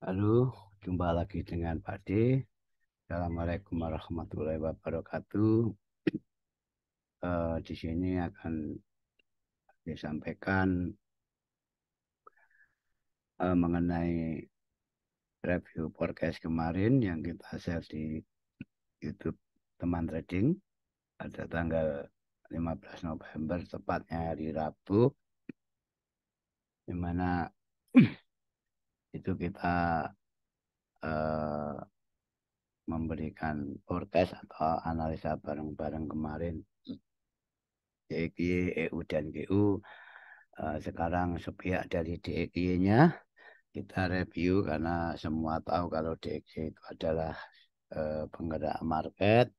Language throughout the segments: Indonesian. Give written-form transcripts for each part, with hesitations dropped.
Halo, jumpa lagi dengan Pak D. Assalamualaikum warahmatullahi wabarakatuh. Di sini akan disampaikan mengenai review forecast kemarin yang kita share di YouTube Teman Trading pada tanggal 15 November, tepatnya hari Rabu, di mana itu kita eh, memberikan forecast atau analisa bareng-bareng kemarin DXY, EU, dan GU. Sekarang sepihak dari DXY-nya kita review karena semua tahu kalau DXY itu adalah penggerak market.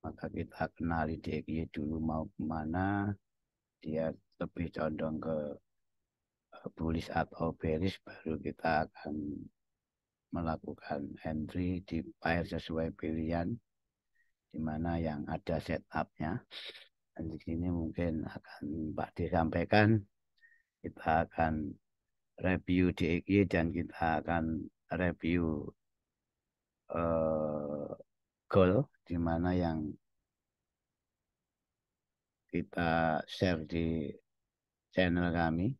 Maka kita kenali DXY dulu mau kemana. Dia lebih condong ke bullish atau bearish, baru kita akan melakukan entry di pair sesuai pilihan di mana yang ada setupnya. Dan di sini mungkin akan Pak disampaikan kita akan review DXY dan kita akan review eh, goal di mana yang kita share di channel kami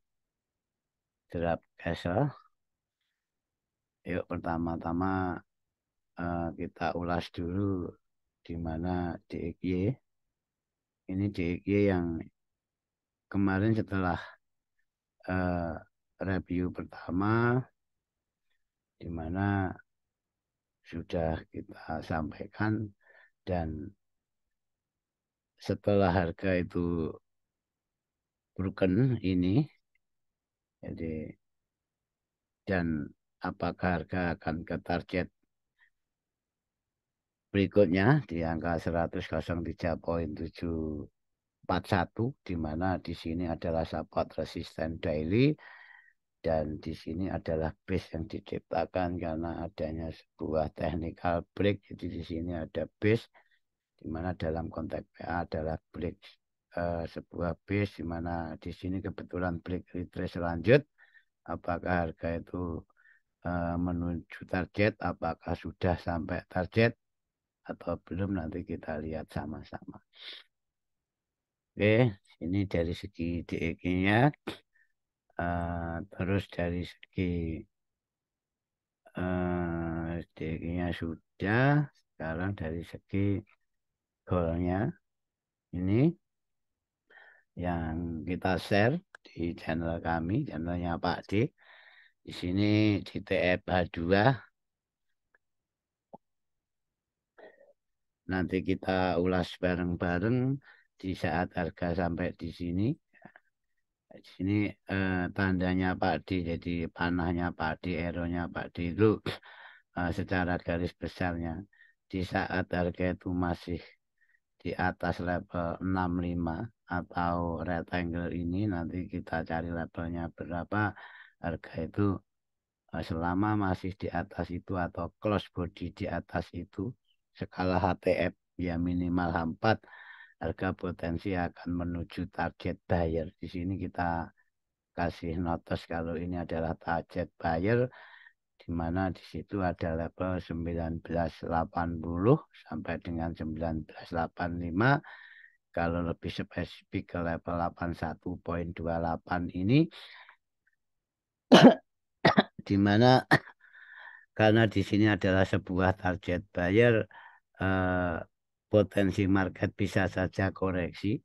Derap Castle. Yuk pertama-tama kita ulas dulu di mana DXY. Ini DXY yang kemarin setelah eh, review pertama di mana sudah kita sampaikan, dan setelah harga itu broken ini, jadi dan apakah harga akan ke target berikutnya di angka 100.03.741, di mana di sini adalah support resisten daily dan di sini adalah base yang diciptakan karena adanya sebuah technical break. Jadi di sini ada base di mana dalam konteks PA adalah break sebuah base, di mana di sini kebetulan break retrace lanjut. Apakah harga itu menuju target, apakah sudah sampai target atau belum, nanti kita lihat sama-sama. Oke, ini dari segi DEG-nya. Terus dari segi DEG-nya sudah. Sekarang dari segi goalnya, ini yang kita share di channel kami, channelnya Pak D. Di sini di TFH2 nanti kita ulas bareng-bareng di saat harga sampai di sini. Di sini tandanya Pak D, jadi panahnya Pak D, arrow-nya Pak D itu secara garis besarnya di saat harga itu masih di atas level 65 atau rectangle ini, nanti kita cari levelnya berapa. Harga itu selama masih di atas itu atau close body di atas itu, skala HTF ya minimal H4, harga potensi akan menuju target buyer. Di sini kita kasih notice kalau ini adalah target buyer, di mana di situ ada level 1980 sampai dengan 1985. Kalau lebih spesifik ke level 81.28 ini, di mana karena di sini adalah sebuah target buyer, eh, potensi market bisa saja koreksi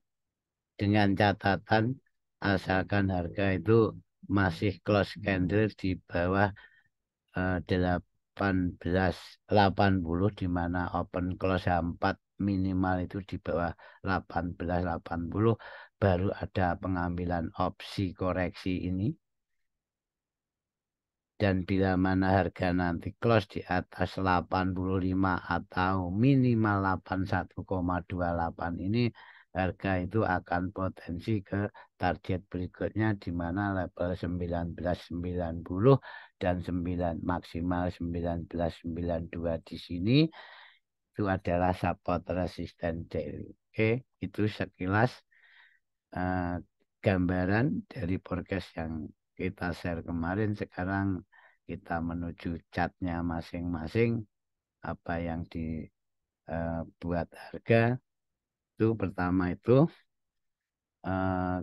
dengan catatan asalkan harga itu masih close candle di bawah 1880, di mana open close H4 minimal itu di bawah 1880, baru ada pengambilan opsi koreksi ini. Dan bila mana harga nanti close di atas 85 atau minimal 81,28 ini, harga itu akan potensi ke target berikutnya di mana level 1990 dan 9 maksimal 1992 di sini itu adalah support resisten daily. Oke, itu sekilas gambaran dari forecast yang kita share kemarin. Sekarang kita menuju catnya masing-masing, apa yang dibuat harga itu pertama itu eh,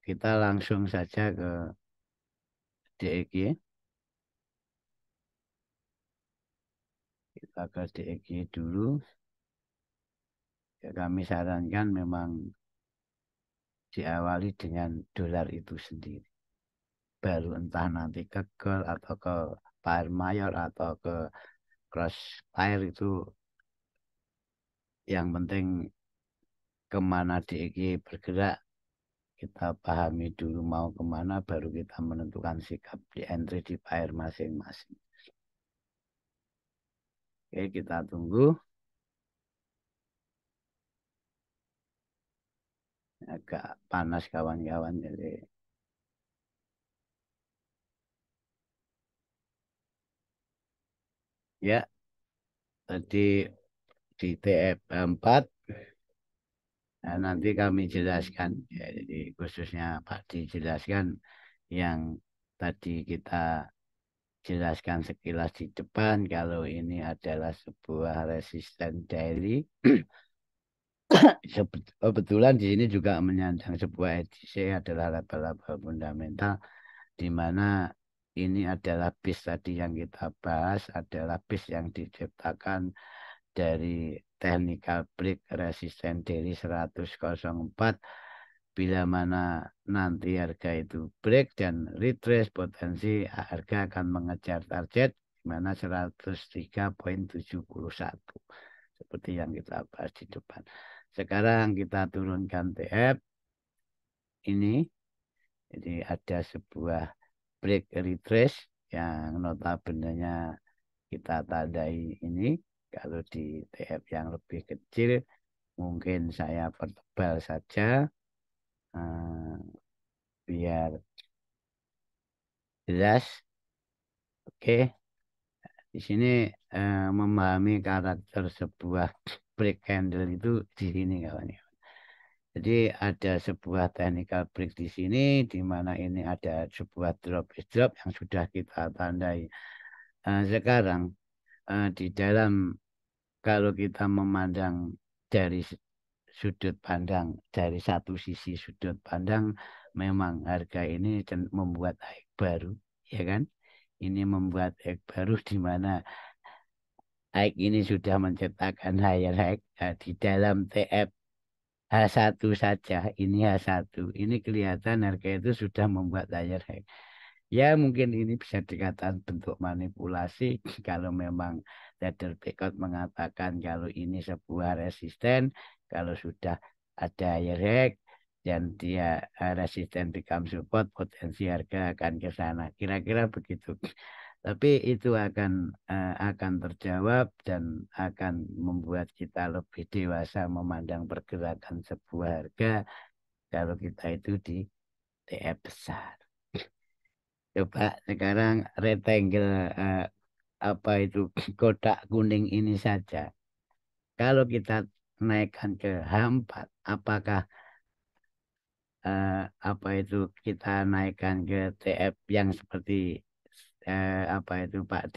kita langsung saja ke DEG. Kita ke DEG dulu. Ya, kami sarankan memang diawali dengan dolar itu sendiri. Baru entah nanti ke Gold atau ke Pair Mayor atau ke Crossfire itu yang penting kemana DEG bergerak kita pahami dulu mau kemana baru kita menentukan sikap di entry di pair masing-masing. Oke, kita tunggu. Agak panas kawan-kawan jadi ya tadi di TF4 nah, nanti kami jelaskan ya, jadi khususnya Pak dijelaskan yang tadi kita jelaskan sekilas di depan kalau ini adalah sebuah resisten daily. Kebetulan di sini juga menyandang sebuah EDC adalah laba-laba fundamental di mana ini adalah bis tadi yang kita bahas adalah bis yang diciptakan dari technical break resisten dari 100.04 bila mana nanti harga itu break dan retrace potensi harga akan mengejar target di mana 103,71 seperti yang kita bahas di depan. Sekarang kita turunkan TF ini. Jadi ada sebuah break retrace yang notabene kita tandai ini. Kalau di TF yang lebih kecil mungkin saya pertebal saja biar jelas. Oke, di sini memahami karakter sebuah break candle itu di sini kawan ya. Jadi ada sebuah technical break di sini, di mana ini ada sebuah drop yang sudah kita tandai. Sekarang di dalam kalau kita memandang dari sudut pandang, dari satu sisi sudut pandang, memang harga ini membuat high baru, ya kan? Ini membuat high baru di mana high ini sudah menciptakan higher high di dalam TF H1 saja, ini H1. Ini kelihatan harga itu sudah membuat higher high. Ya mungkin ini bisa dikatakan bentuk manipulasi kalau memang trader Backward mengatakan kalau ini sebuah resisten, kalau sudah ada higher high dan dia resisten become support, potensi harga akan ke sana. Kira-kira begitu. Tapi itu akan terjawab dan akan membuat kita lebih dewasa memandang pergerakan sebuah harga kalau kita itu di TF besar. Coba sekarang rectangle apa itu kotak kuning ini saja. Kalau kita naikkan ke H4, apakah apa itu kita naikkan ke TF yang seperti apa itu Pak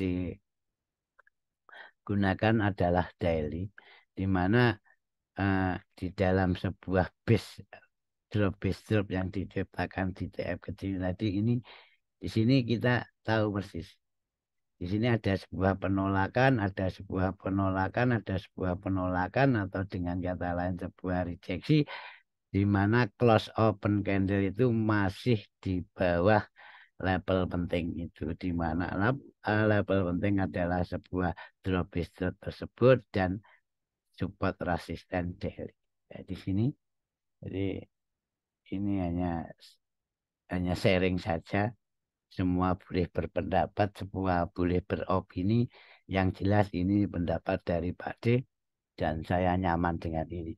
digunakan adalah daily, di mana di dalam sebuah base drop yang diciptakan di TF kecil tadi ini, di sini kita tahu persis. Di sini ada sebuah penolakan, ada sebuah penolakan, ada sebuah penolakan, atau dengan kata lain sebuah rejeksi, di mana close open candle itu masih di bawah level penting itu, di mana level penting adalah sebuah drop tersebut dan support resisten daily. Ya, di sini, jadi ini hanya sharing saja. Semua boleh berpendapat, semua boleh beropini. Yang jelas ini pendapat dari Pak D dan saya nyaman dengan ini.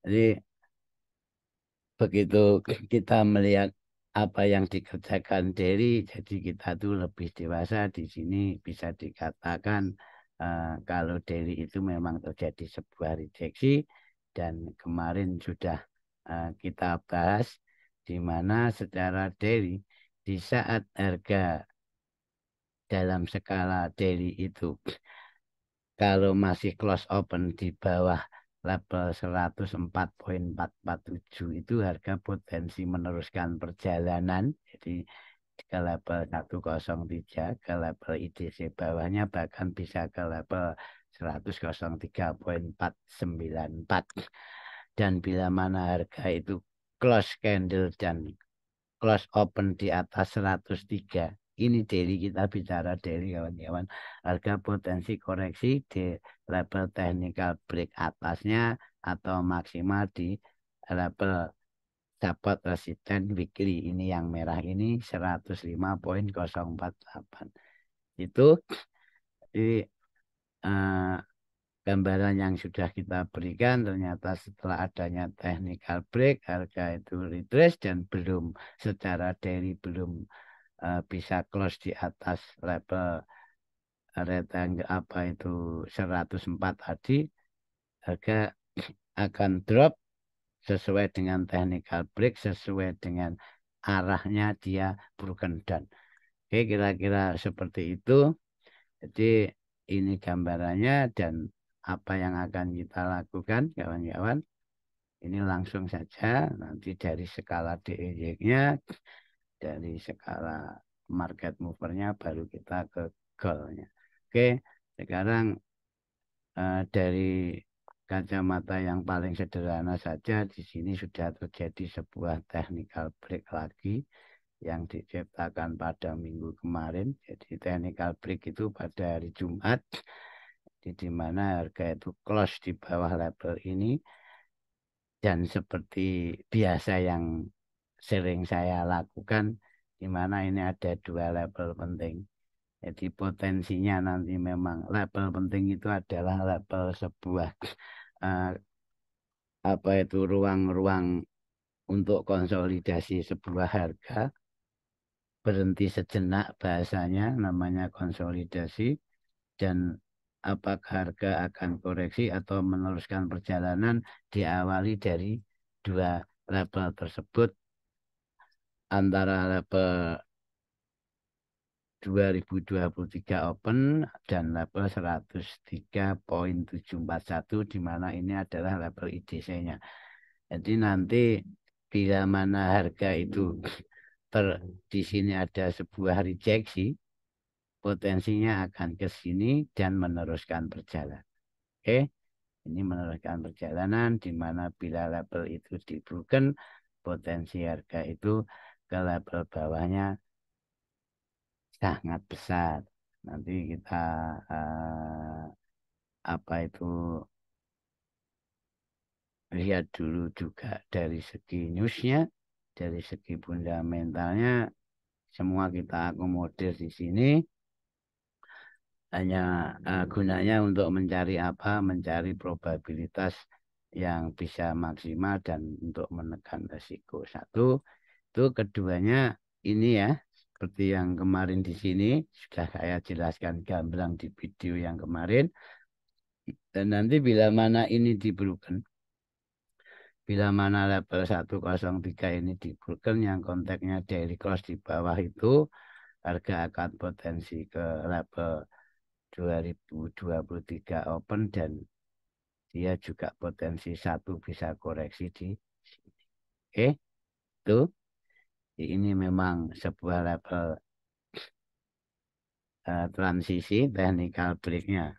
Jadi begitu kita melihat apa yang dikerjakan Derry, jadi kita tuh lebih dewasa di sini bisa dikatakan kalau Derry itu memang terjadi sebuah rejeksi dan kemarin sudah kita bahas di mana secara Derry di saat harga dalam skala daily itu. Kalau masih close open di bawah level 104,447 itu harga potensi meneruskan perjalanan. Jadi ke level 103, ke level IDC bawahnya bahkan bisa ke level 103,494. Dan bila mana harga itu close candle dan close open di atas 103. Ini daily, kita bicara daily kawan-kawan. Harga potensi koreksi di level technical break atasnya atau maksimal di level support resisten weekly. Ini yang merah ini 105,048. Itu di eh, gambaran yang sudah kita berikan. Ternyata setelah adanya technical break harga itu retrace dan belum secara daily belum bisa close di atas level rectangle apa itu 104 tadi, harga akan drop sesuai dengan technical break, sesuai dengan arahnya dia broken down. Oke, kira-kira seperti itu. Jadi ini gambarannya dan apa yang akan kita lakukan kawan-kawan. Ini langsung saja nanti dari skala DEY-nya, dari skala market movernya baru kita ke goalnya. Oke, sekarang dari kacamata yang paling sederhana saja, di sini sudah terjadi sebuah technical break lagi yang diciptakan pada minggu kemarin. Jadi technical break itu pada hari Jumat, di mana harga itu close di bawah level ini. Dan seperti biasa yang sering saya lakukan, di mana ini ada dua level penting. Jadi potensinya nanti memang level penting itu adalah level sebuah eh, apa itu ruang-ruang untuk konsolidasi sebuah harga, berhenti sejenak bahasanya namanya konsolidasi, dan apakah harga akan koreksi atau meneruskan perjalanan diawali dari dua level tersebut, antara level 2023 open dan level 103,741, di mana ini adalah level IDC-nya. Jadi nanti bila mana harga itu di sini ada sebuah rejeksi, potensinya akan ke sini dan meneruskan perjalanan. Oke, ini meneruskan perjalanan di mana bila level itu di broken, potensi harga itu ke level bawahnya sangat besar. Nanti kita apa itu lihat dulu juga dari segi newsnya, dari segi fundamentalnya, semua kita akomodir di sini. Hanya gunanya untuk mencari apa? Mencari probabilitas yang bisa maksimal dan untuk menekan resiko. Satu, itu keduanya ini ya, seperti yang kemarin di sini sudah saya jelaskan gamblang di video yang kemarin. Dan nanti bila mana ini diberikan, bila mana level 103 ini diberikan yang kontaknya daily cross di bawah itu, harga akan potensi ke level 2023 open dan dia juga potensi satu bisa koreksi di sini. Oke, itu ini memang sebuah level transisi technical breaknya.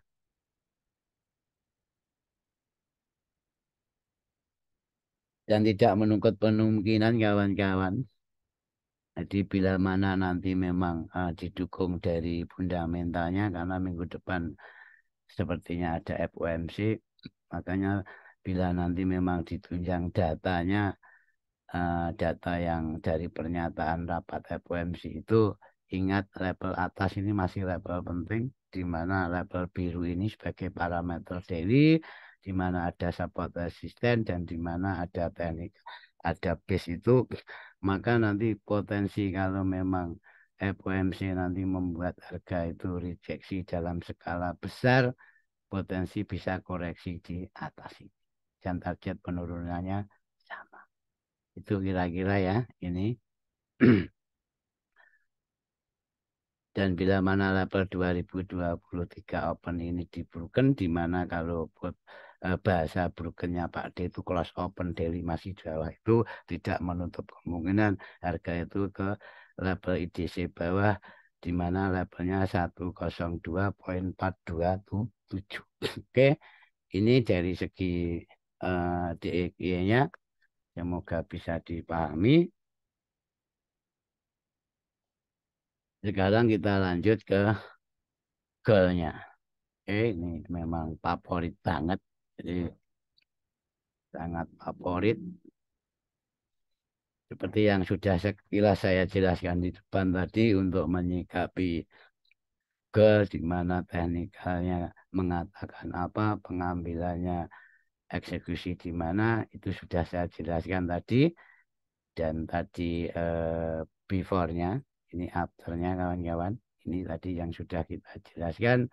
Dan tidak menuntut kemungkinan kawan-kawan. Jadi bila mana nanti memang didukung dari fundamentalnya, karena minggu depan sepertinya ada FOMC, makanya bila nanti memang ditunjang datanya, data yang dari pernyataan rapat FOMC itu, ingat level atas ini masih level penting, di mana level biru ini sebagai parameter daily, di mana ada support resisten dan di mana ada teknik, ada base itu, maka nanti potensi kalau memang FOMC nanti membuat harga itu rejeksi dalam skala besar, potensi bisa koreksi di atas ini. Dan target penurunannya sama. Itu kira-kira ya ini. Dan bila mana level 2023 open ini di broken, di mana kalau buat bahasa brokennya Pak D itu close open daily masih di bawah, itu tidak menutup kemungkinan harga itu ke level IDC bawah, di mana levelnya 102,4277. Oke, ini dari segi DXY-nya semoga bisa dipahami. Sekarang kita lanjut ke goalnya. Ini memang favorit banget. Jadi sangat favorit. Seperti yang sudah sekilas saya jelaskan di depan tadi untuk menyikapi goal di mana teknikalnya mengatakan apa, pengambilannya eksekusi di mana, itu sudah saya jelaskan tadi. Dan tadi before-nya, ini after-nya kawan-kawan. Ini tadi yang sudah kita jelaskan.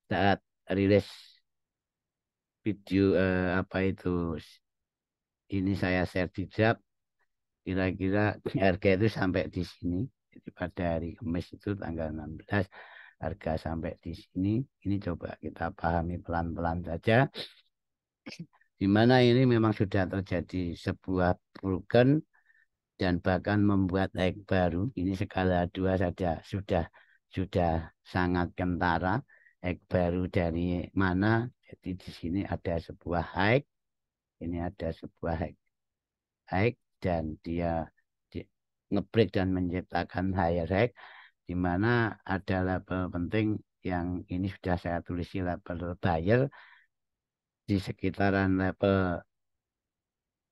Saat rilis video apa itu ini saya share di Jab, kira-kira harga itu sampai di sini. Jadi pada hari Kamis itu tanggal 16 harga sampai di sini. Ini coba kita pahami pelan-pelan saja, di mana ini memang sudah terjadi sebuah broken dan bahkan membuat naik baru. Ini skala 2 saja sudah sangat kentara. Naik baru dari mana? Jadi di sini ada sebuah high, ini ada sebuah high dan dia ngebreak dan menciptakan higher high, di mana ada label penting yang ini sudah saya tulis di label buyer di sekitaran level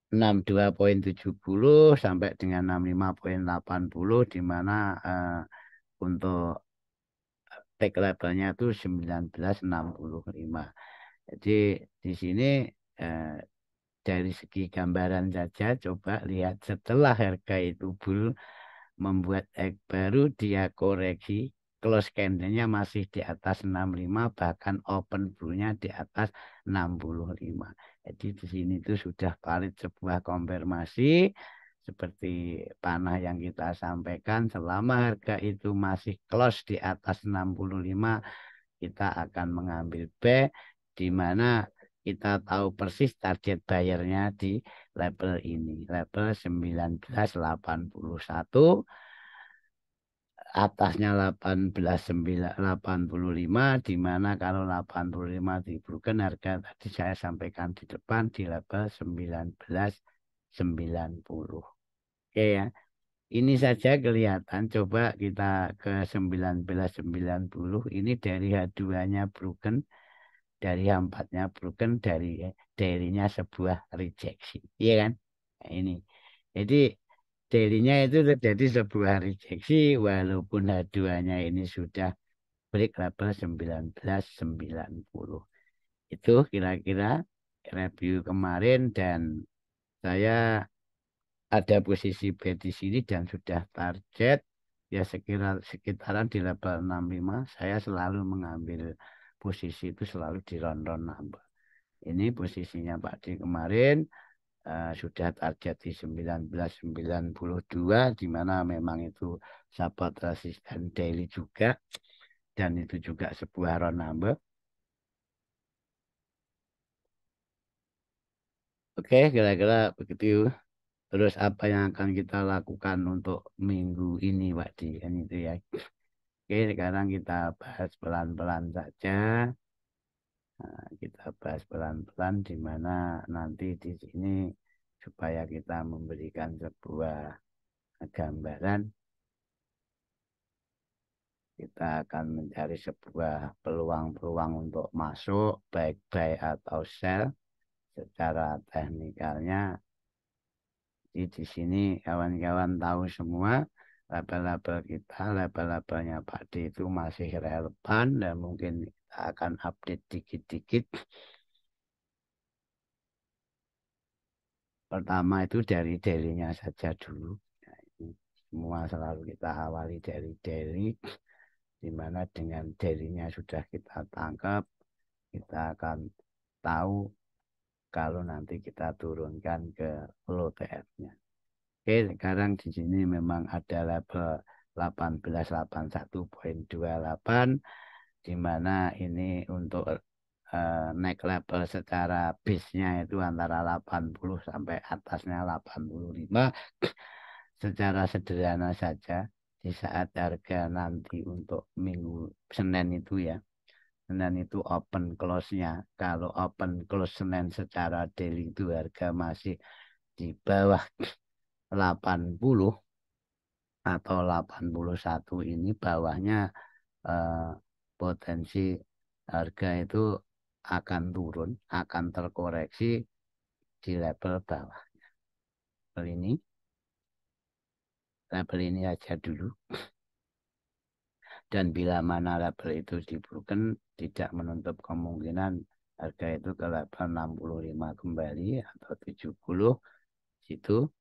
62,70 sampai dengan 65,80, di mana untuk take levelnya itu 1965. Jadi di sini eh, dari segi gambaran saja coba lihat setelah harga itu bull membuat egg baru, dia koreksi close candlenya masih di atas 65, bahkan open bullnya di atas 65. Jadi di sini itu sudah valid sebuah konfirmasi seperti panah yang kita sampaikan, selama harga itu masih close di atas 65, kita akan mengambil B, di mana kita tahu persis target bayarnya di level ini, level 1981, atasnya 18.985, di mana kalau 85 di broken harga tadi saya sampaikan di depan di level 1990. Oke ya. Ini saja kelihatan, coba kita ke 1990, ini dari H2-nya broken, dari H4-nya broken, dari-nya sebuah rejeksi. Iya kan? Nah, ini. Jadi daily-nya itu terjadi sebuah rejeksi walaupun H2-nya ini sudah break level 1990. Itu kira-kira review kemarin, dan saya ada posisi B di sini dan sudah target ya sekitaran di level 65. Saya selalu mengambil posisi itu selalu di ronron nambah. Ini posisinya Pak D kemarin sudah target di 1992, di mana memang itu support resisten daily juga, dan itu juga sebuah round number. Oke, kira-kira begitu. Terus apa yang akan kita lakukan untuk minggu ini, Pak Di? Kan itu ya. Oke, sekarang kita bahas pelan-pelan saja. Nah, kita bahas pelan-pelan di mana nanti di sini supaya kita memberikan sebuah gambaran, kita akan mencari sebuah peluang-peluang untuk masuk, baik buy atau sell. Secara teknikalnya, di sini kawan-kawan tahu semua label-label kita, label-labelnya Pak D itu masih relevan, dan mungkin kita akan update dikit-dikit. Pertama itu dari daily-nya saja dulu. Nah, ini semua selalu kita awali dari daily, di mana dengan daily-nya sudah kita tangkap, kita akan tahu kalau nanti kita turunkan ke low TF-nya. Oke, sekarang di sini memang ada label 1881.28, di mana ini untuk naik level secara base-nya itu antara 80 sampai atasnya 85. Secara sederhana saja, di saat harga nanti untuk minggu Senin itu ya, Senin itu open close-nya. Kalau open close Senin secara daily itu harga masih di bawah 80 atau 81, ini bawahnya eh, potensi harga itu akan turun, akan terkoreksi di level bawah. Level ini aja dulu. Dan bila mana level itu dibroken, tidak menutup kemungkinan harga itu ke level 65 kembali atau 70 situ.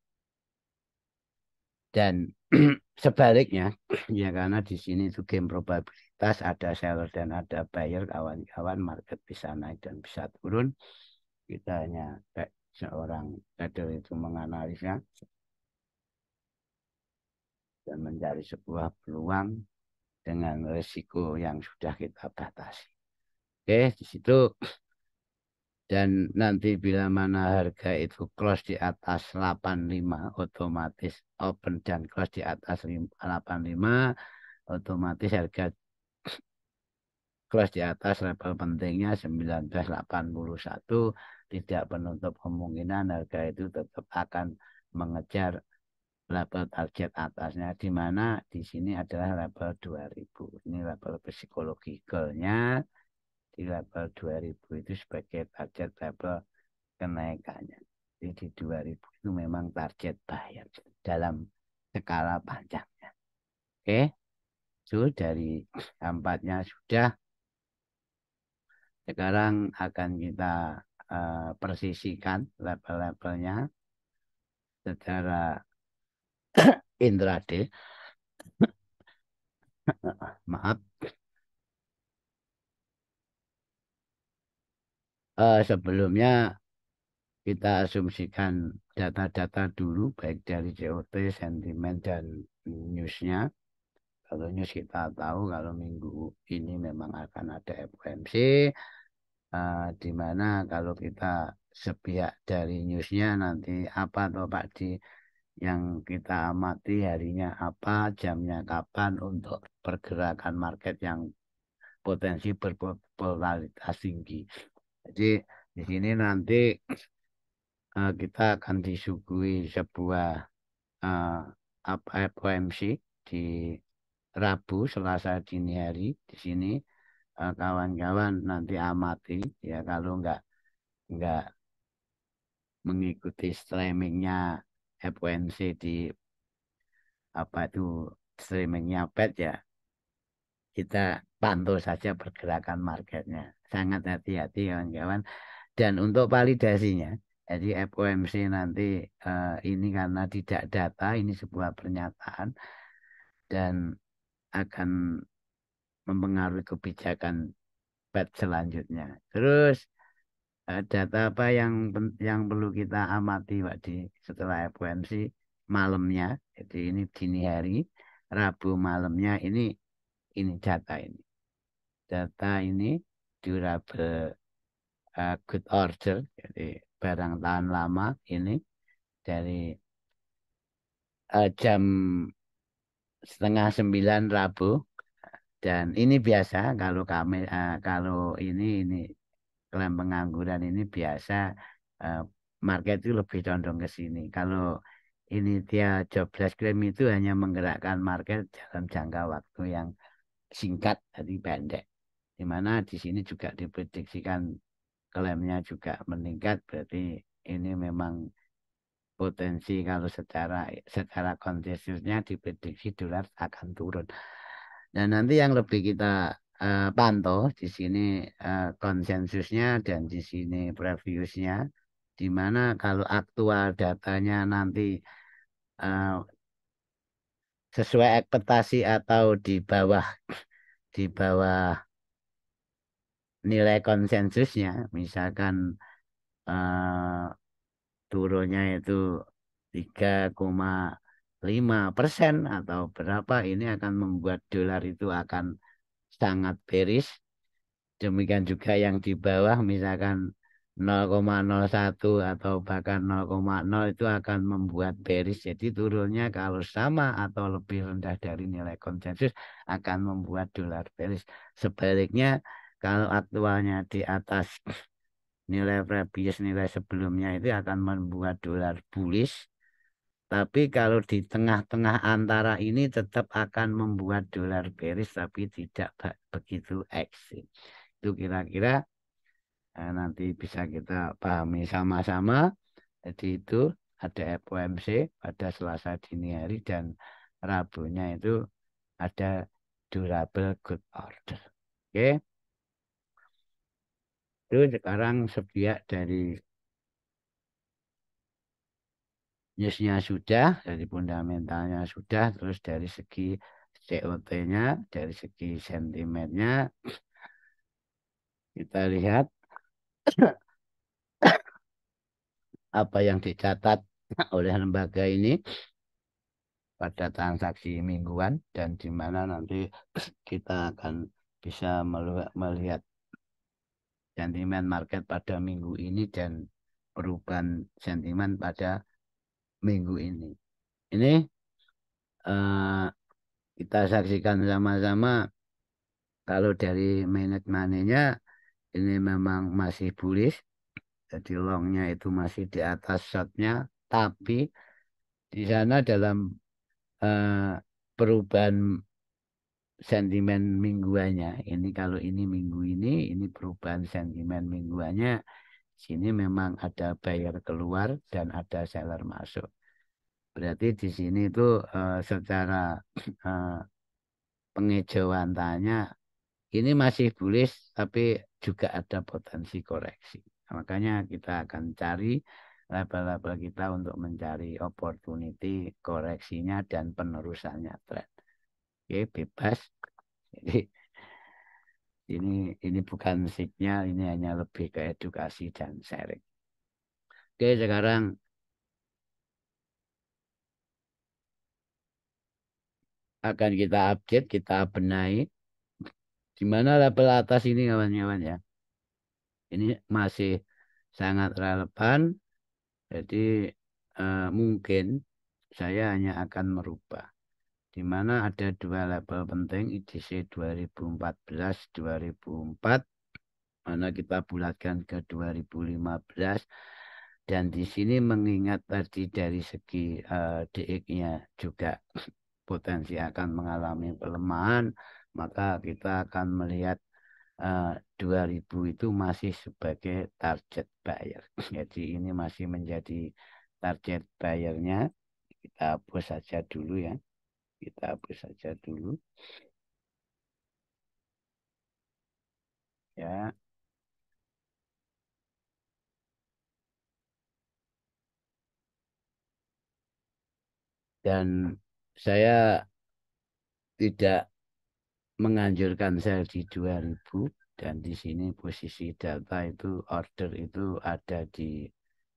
Dan sebaliknya, ya karena di sini itu game probabilitas, ada seller dan ada buyer, kawan-kawan, market bisa naik dan bisa turun. Kita hanya kayak seorang trader itu menganalisa dan mencari sebuah peluang dengan risiko yang sudah kita batasi. Oke, di situ. Dan nanti bila mana harga itu close di atas 85, otomatis open dan close di atas 85, otomatis harga close di atas level pentingnya 1981, tidak menutup kemungkinan harga itu tetap akan mengejar level target atasnya, di mana di sini adalah level 2000. Ini level psikologikalnya, di level 2000 itu sebagai target level kenaikannya. Jadi di 2000 itu memang target buyer dalam skala panjangnya. Oke, so dari empatnya sudah. Sekarang akan kita persisikan level-levelnya secara intraday. Maaf, sebelumnya kita asumsikan data-data dulu, baik dari COT, sentimen, dan newsnya. Kalau news kita tahu kalau minggu ini memang akan ada FOMC, di mana kalau kita sepihak dari newsnya nanti apa atau Pak di yang kita amati harinya apa, jamnya kapan untuk pergerakan market yang potensi berpolaritas tinggi. Jadi di sini nanti kita akan disuguhi sebuah eh, apa FOMC di Rabu, Selasa dini hari. Di sini kawan-kawan nanti amati ya, kalau nggak mengikuti streamingnya FOMC di apa itu streamingnya Fed ya, kita pantau saja pergerakan marketnya. Sangat hati-hati kawan-kawan. Dan untuk validasinya, jadi FOMC nanti ini karena tidak data, ini sebuah pernyataan dan akan mempengaruhi kebijakan Fed selanjutnya. Terus data apa yang perlu kita amati Pak di setelah FOMC malamnya, jadi ini dini hari, Rabu malamnya ini data ini durable good order, jadi barang tahan lama ini dari jam 8:30 Rabu. Dan ini biasa kalau kalau ini klaim pengangguran ini biasa, eh, market itu lebih condong ke sini. Kalau ini dia jobless claim itu hanya menggerakkan market dalam jangka waktu yang singkat, jadi pendek. Di mana di sini juga diprediksikan klaimnya juga meningkat, berarti ini memang potensi kalau secara konsensusnya diprediksi dolar akan turun. Dan nanti yang lebih kita pantau di sini konsensusnya dan di sini previewsnya, di mana kalau aktual datanya nanti eh, sesuai ekspektasi atau di bawah nilai konsensusnya, misalkan eh, turunnya itu 3,5% atau berapa, ini akan membuat dolar itu akan sangat bearish. Demikian juga yang di bawah misalkan 0,01 atau bahkan 0,0 itu akan membuat bearish. Jadi turunnya kalau sama atau lebih rendah dari nilai konsensus akan membuat dolar bearish. Sebaliknya kalau aktualnya di atas nilai previous, nilai sebelumnya, itu akan membuat dolar bullish. Tapi kalau di tengah-tengah antara ini tetap akan membuat dolar bearish tapi tidak begitu ekstrim. Itu kira-kira nanti bisa kita pahami sama-sama. Jadi itu ada FOMC pada Selasa dini hari dan Rabunya itu ada durable good order. Oke, itu sekarang sebiak dari newsnya sudah, dari fundamentalnya sudah, terus dari segi COT-nya, dari segi sentimennya, kita lihat apa yang dicatat oleh lembaga ini pada transaksi mingguan, dan di mana nanti kita akan bisa melihat sentimen market pada minggu ini dan perubahan sentimen pada minggu ini. Ini eh, kita saksikan sama-sama. Kalau dari minute money-nya ini memang masih bullish, jadi longnya itu masih di atas shortnya, tapi di sana dalam eh, perubahan sentimen mingguannya, ini kalau ini minggu ini perubahan sentimen mingguannya, sini memang ada buyer keluar dan ada seller masuk. Berarti di sini itu secara eh, pengejauhan tanya ini masih bullish tapi juga ada potensi koreksi. Makanya kita akan cari level-level kita untuk mencari opportunity koreksinya dan penerusannya tren. Oke, bebas. Jadi ini bukan signal, ini hanya lebih ke edukasi dan sharing. Oke, sekarang akan kita update, kita benahi di mana level atas ini kawan-kawan ya. Ini masih sangat relevan. Jadi mungkin saya hanya akan merubah. Di mana ada dua level penting IDC 2014-2004, mana kita bulatkan ke 2015. Dan di sini mengingat tadi dari segi DX-nya juga potensi akan mengalami pelemahan, maka kita akan melihat 2000 itu masih sebagai target buyer. Jadi ini masih menjadi target buyernya. Kita hapus saja dulu ya. Kita hapus saja dulu. Ya. Dan saya tidak menganjurkan sell di 2000, dan di sini posisi data itu order itu ada di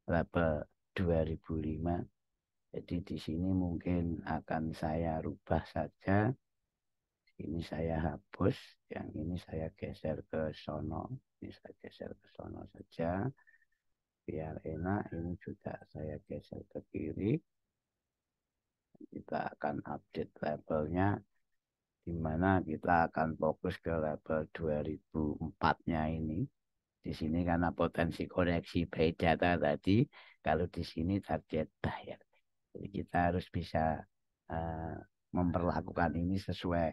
level 2005. Jadi di sini mungkin akan saya rubah saja. Ini saya hapus, yang ini saya geser ke sono. Ini saya geser ke sono saja biar enak. Ini juga saya geser ke kiri. Kita akan update levelnya, di mana kita akan fokus ke level 2004-nya ini. Di sini karena potensi koreksi by data tadi, kalau di sini target buyer. Jadi kita harus bisa uh, memperlakukan ini sesuai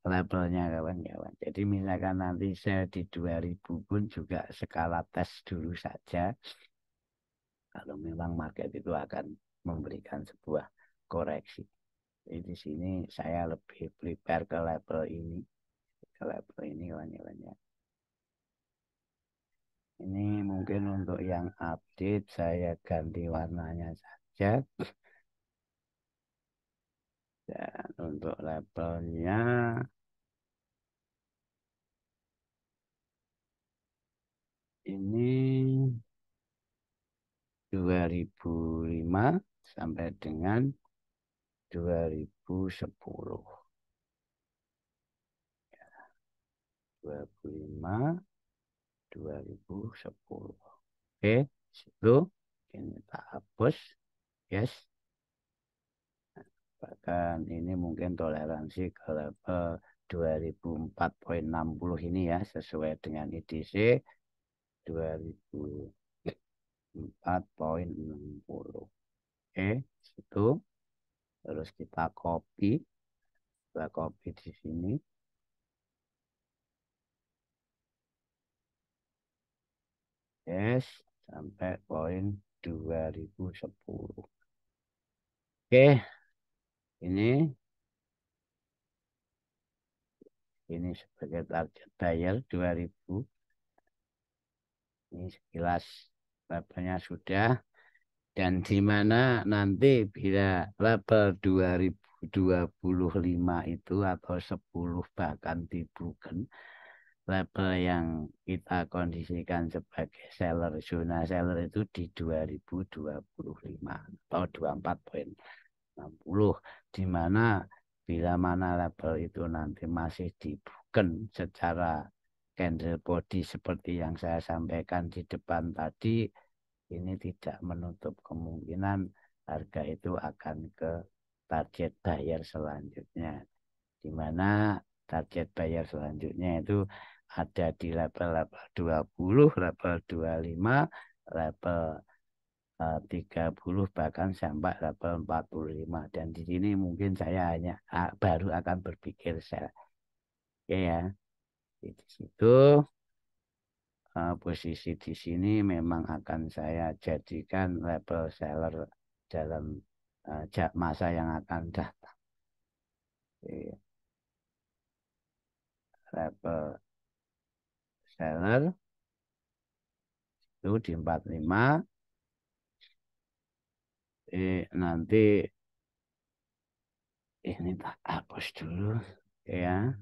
levelnya kawan-kawan. Jadi misalkan nanti saya di 2000 pun juga skala tes dulu saja. Kalau memang market itu akan memberikan sebuah koreksi. Jadi di sini saya lebih prepare ke level ini. Ke level ini kawan-kawan ya. Ini mungkin untuk yang update saya ganti warnanya saja. Dan untuk levelnya ini 2005 sampai dengan 2010. 25, 2010. Oke, situ ini tak hapus. Yes. Bahkan ini mungkin toleransi ke level 2004,60 ini ya, sesuai dengan IDC 2004,60. Oke, situ. Terus kita copy di sini. Yes, sampai poin 2010. Oke, ini sebagai target buyer 2000. Ini sekilas labelnya sudah. Dan di mana nanti bila label 2025 itu atau 10 bahkan di broken, label yang kita kondisikan sebagai seller, zona seller itu di 2025 atau 24,60, di mana bila mana label itu nanti masih di broken secara candle body seperti yang saya sampaikan di depan tadi, ini tidak menutup kemungkinan harga itu akan ke target buyer selanjutnya, di mana target buyer selanjutnya itu ada di level-level 20, level 25, level 30, bahkan sampai level 45. Dan di sini mungkin saya hanya baru akan berpikir sell. Oke ya, di situ posisi di sini memang akan saya jadikan level seller dalam masa yang akan datang. Oke, level seller itu di 45. Nanti ini tak hapus dulu ya.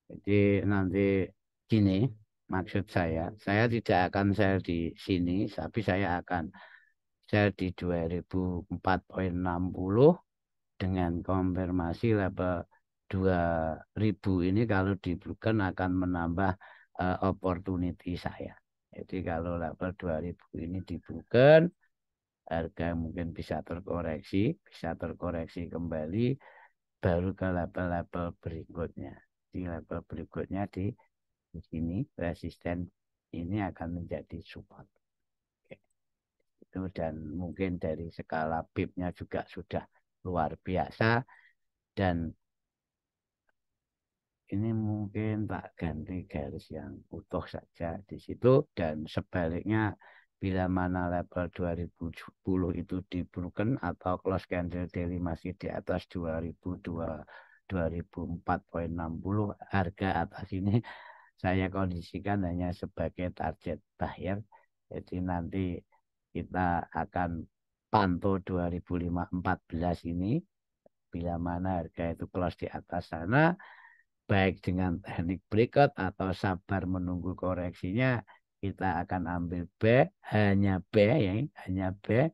Jadi nanti gini maksud saya tidak akan sell di sini, tapi saya akan sell di 2004,60 dengan konfirmasi level 2000 ini kalau diberikan akan menambah opportunity saya. Jadi kalau level 2000 ini diberikan, harga mungkin bisa terkoreksi kembali, baru ke level-level berikutnya. Di level berikutnya di sini resisten ini akan menjadi support. Oke. Itu dan mungkin dari skala BIP-nya juga sudah luar biasa, dan ini mungkin tak ganti garis yang utuh saja di situ, dan sebaliknya bila mana level 2010 itu di broken atau close candle daily masih di atas 2004,60, harga atas ini saya kondisikan hanya sebagai target buyer. Jadi nanti kita akan pantau 2014 ini, bila mana harga itu close di atas sana, baik dengan teknik breakout atau sabar menunggu koreksinya, kita akan ambil hanya B ya, hanya B,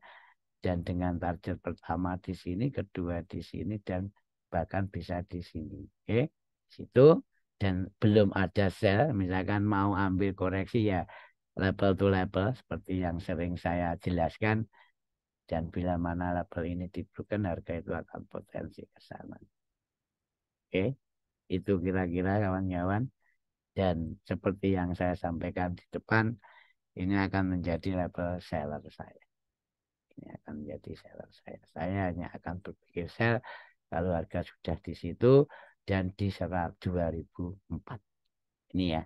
dan dengan target pertama di sini, kedua di sini, dan bahkan bisa di sini. Oke, situ. Dan belum ada sell, misalkan mau ambil koreksi ya level to level seperti yang sering saya jelaskan, dan bila mana level ini diberikan, harga itu akan potensi ke sana. Oke, itu kira-kira kawan-kawan. Dan seperti yang saya sampaikan di depan, ini akan menjadi level seller saya. Ini akan menjadi seller saya. Saya hanya akan berpikir sell kalau harga sudah di situ dan di 2004. Ini ya.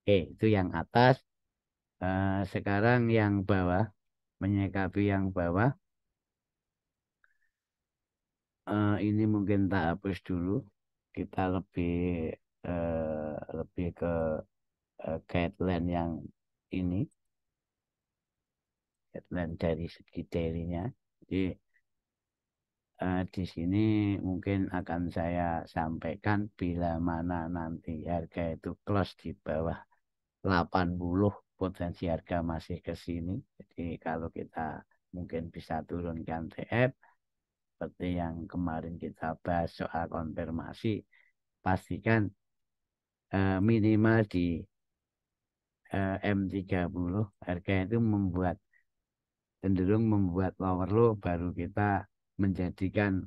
Oke, itu yang atas. Sekarang yang bawah, menyikapi yang bawah. Ini mungkin tak hapus dulu. Kita lebih ke guideline yang ini. Guideline dari segi daily-nya. Jadi di sini mungkin akan saya sampaikan bila mana nanti harga itu close di bawah 80, potensi harga masih ke sini. Jadi kalau kita mungkin bisa turunkan TF seperti yang kemarin kita bahas soal konfirmasi, pastikan minimal di M30 harga itu cenderung membuat lower low, baru kita menjadikan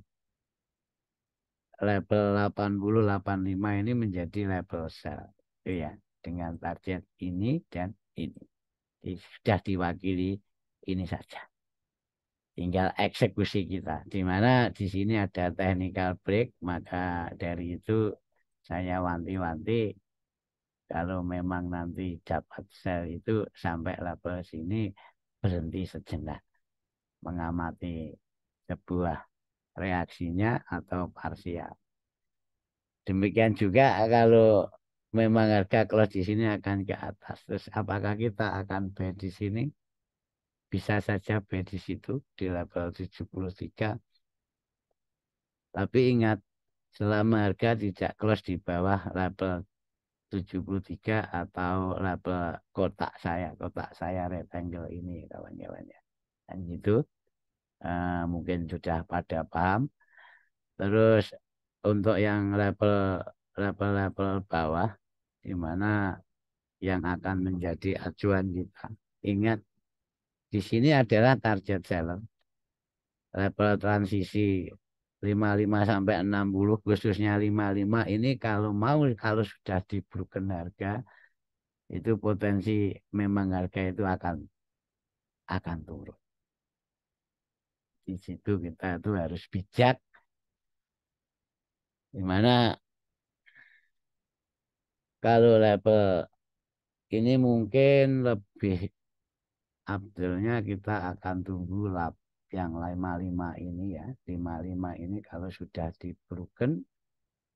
level 80-85 ini menjadi level sell. Itu ya, dengan target ini dan ini. Sudah diwakili ini saja. Tinggal eksekusi kita. Di mana di sini ada technical break, maka dari itu saya wanti-wanti kalau memang nanti dapat sell itu sampai level sini, berhenti sejenak mengamati sebuah reaksinya atau parsial. Demikian juga kalau memang harga close di sini akan ke atas, terus apakah kita akan buy di sini? Bisa saja buy di situ di level 73. Tapi ingat, selama harga tidak close di bawah level 73 atau level kotak saya rectangle ini kawan-kawan ya. Dan gitu mungkin sudah pada paham. Terus untuk yang level bawah, di mana yang akan menjadi acuan kita. Ingat, di sini adalah target seller. Level transisi 55 sampai 60, khususnya 55 ini kalau sudah di broken harga, itu potensi memang harga itu akan turun. Di situ kita itu harus bijak, di mana kalau level ini mungkin lebih Abdulnya kita akan tunggu yang 55 ini ya. 55 ini kalau sudah di broken,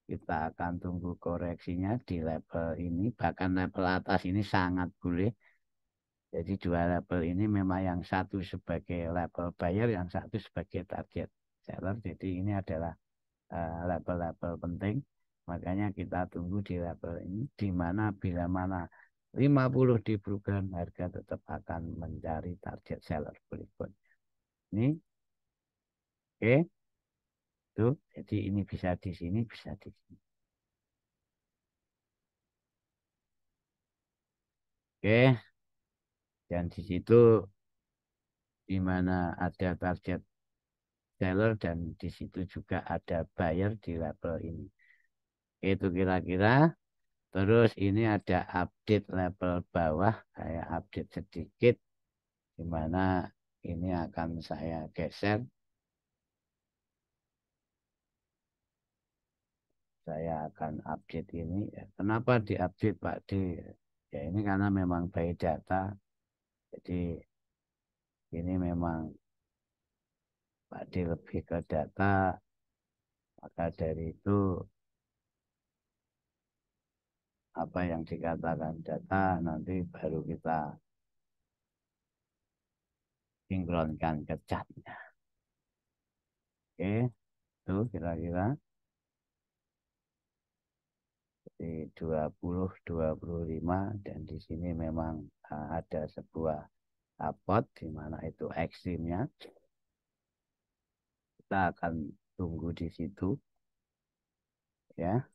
kita akan tunggu koreksinya di level ini. Bahkan level atas ini sangat boleh. Jadi dua level ini memang yang satu sebagai level buyer, yang satu sebagai target seller. Jadi ini adalah level-level penting. Makanya kita tunggu di level ini. Di mana bila mana 50 di broken, harga tetap akan mencari target seller berikutnya. Ini oke, tuh. Jadi ini bisa di sini, bisa di sini. Oke, dan di situ di mana ada target seller dan di situ juga ada buyer di level ini. Itu kira-kira. Terus ini ada update level bawah, saya update sedikit, di mana ini akan saya geser. Saya akan update ini. Kenapa diupdate Pak D? Ya ini karena memang by data. Jadi ini memang Pak D lebih ke data. Maka dari itu apa yang dikatakan data nanti baru kita sinkronkan ke catnya. Oke, itu kira-kira di 20-25 dan di sini memang ada sebuah support di mana itu ekstrimnya. Kita akan tunggu di situ ya.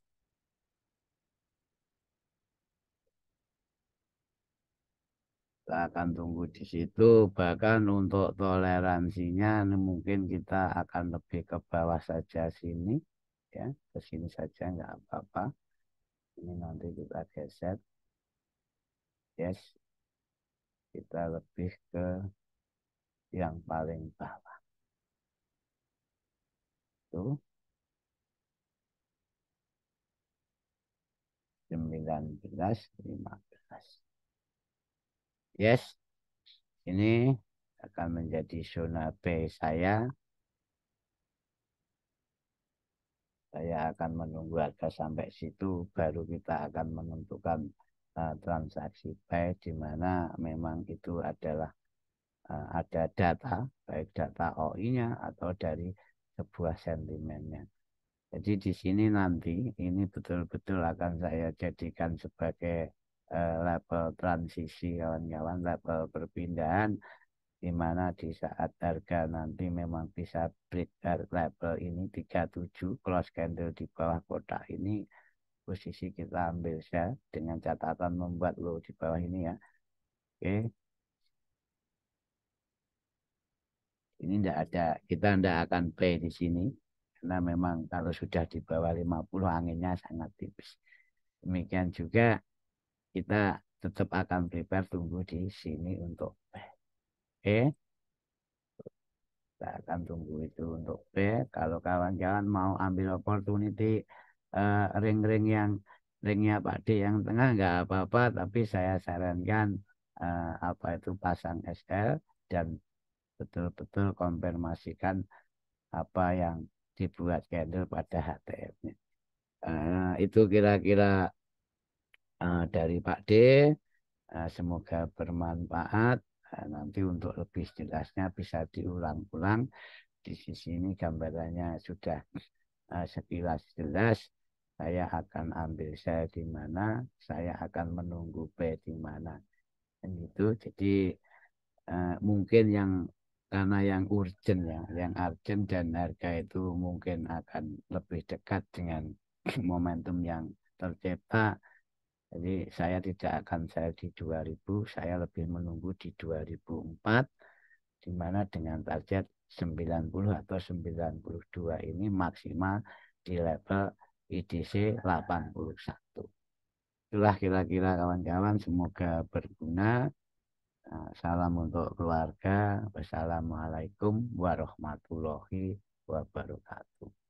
Kita akan tunggu di situ, bahkan untuk toleransinya mungkin kita akan lebih ke bawah saja sini ya, ke sini saja nggak apa-apa. Ini nanti kita geser, yes, kita lebih ke yang paling bawah tuh 19-15. Yes, ini akan menjadi zona B saya. Saya akan menunggu harga sampai situ, baru kita akan menentukan transaksi buy, di mana memang itu adalah ada data, baik data OI-nya atau dari sebuah sentimennya. Jadi di sini nanti ini betul-betul akan saya jadikan sebagai level transisi kawan-kawan, level perpindahan, di mana di saat harga nanti memang bisa break level ini 37 cross candle di bawah kotak ini, posisi kita ambil share dengan catatan membuat low di bawah ini ya. Oke, ini enggak ada, kita enggak akan play di sini karena memang kalau sudah di bawah 50 anginnya sangat tipis. Demikian juga kita tetap akan prepare tunggu di sini untuk play. Oke, kita akan tunggu itu untuk B. Kalau kawan-kawan mau ambil opportunity ring-ring yang ringnya Pak D yang tengah nggak apa-apa, tapi saya sarankan apa itu pasang SL dan betul-betul konfirmasikan apa yang dibuat candle pada HTF-nya. Itu kira-kira dari Pak D. Semoga bermanfaat. Nanti untuk lebih jelasnya bisa diulang-ulang. Di sisi ini gambarannya sudah sekilas jelas. Saya akan ambil saya di mana, saya akan menunggu B di mana. Dan itu jadi mungkin yang karena yang urgent ya, yang urgent dan harga itu mungkin akan lebih dekat dengan momentum yang tercipta. Jadi saya tidak akan saya di 2000, saya lebih menunggu di 2004, di mana dengan target 90 atau 92 ini maksimal di level IDC 81. Itulah kira-kira kawan-kawan, semoga berguna. Salam untuk keluarga. Wassalamualaikum warahmatullahi wabarakatuh.